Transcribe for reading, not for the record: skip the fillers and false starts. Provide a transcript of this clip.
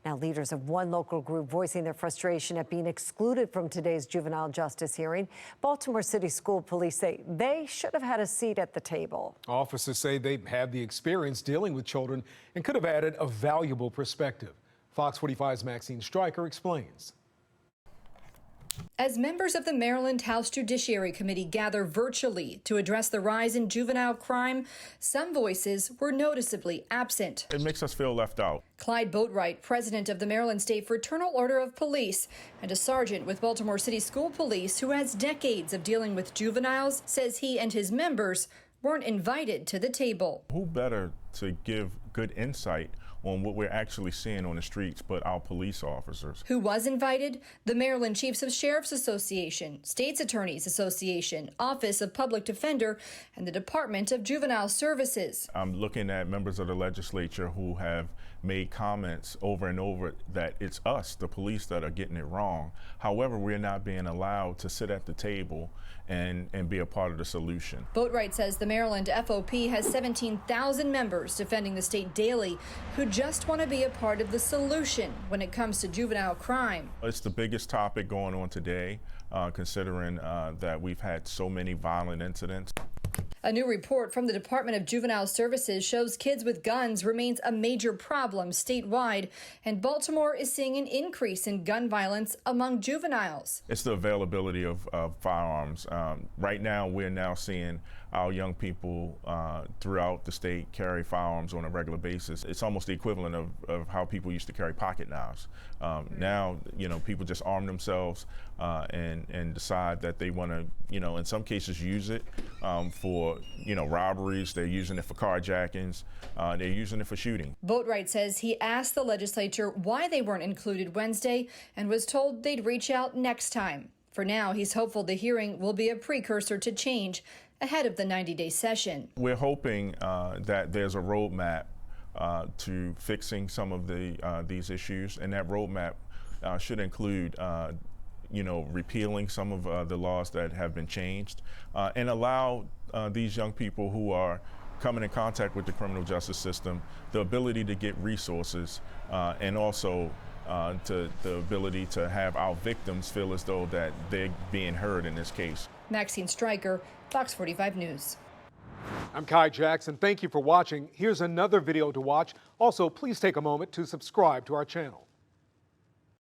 Now, leaders of one local group voicing their frustration at being excluded from today's juvenile justice hearing. Baltimore City School Police say they should have had a seat at the table. Officers say they have the experience dealing with children and could have added a valuable perspective. Fox 45's Maxine Stryker explains. As members of the Maryland House Judiciary Committee gather virtually to address the rise in juvenile crime, some voices were noticeably absent. It makes us feel left out. Clyde Boatwright, president of the Maryland State Fraternal Order of Police and a sergeant with Baltimore City School Police who has decades of dealing with juveniles, says he and his members weren't invited to the table. Who better to give good insight on what we're actually seeing on the streets but our police officers? Who was invited? The Maryland Chiefs of Sheriffs Association, States Attorneys Association, Office of Public Defender, and the Department of Juvenile Services. I'm looking at members of the legislature who have made comments over and over that it's us, the police, that are getting it wrong. However, we're not being allowed to sit at the table and be a part of the solution. Boatwright says the Maryland FOP has 17,000 members defending the state daily who just want to be a part of the solution when it comes to juvenile crime. It's the biggest topic going on today, considering that we've had so many violent incidents. A new report from the Department of Juvenile Services shows kids with guns remains a major problem statewide, and Baltimore is seeing an increase in gun violence among juveniles. It's the availability of firearms. Right now, we're now seeing our young people throughout the state carry firearms on a regular basis. It's almost the equivalent of how people used to carry pocket knives. Now, people just arm themselves and decide that they want to, in some cases use it for, robberies. They're using it for carjackings. They're using it for shooting. Boatwright says he asked the legislature why they weren't included Wednesday and was told they'd reach out next time. For now, he's hopeful the hearing will be a precursor to change ahead of the 90-day session. We're hoping that there's a roadmap to fixing some of these issues, and that roadmap should include repealing some of the laws that have been changed and allow these young people who are coming in contact with the criminal justice system the ability to get resources and also to the ability to have our victims feel as though that they're being heard in this case. Maxine Stryker, Fox 45 News. I'm Kai Jackson. Thank you for watching. Here's another video to watch. Also, please take a moment to subscribe to our channel.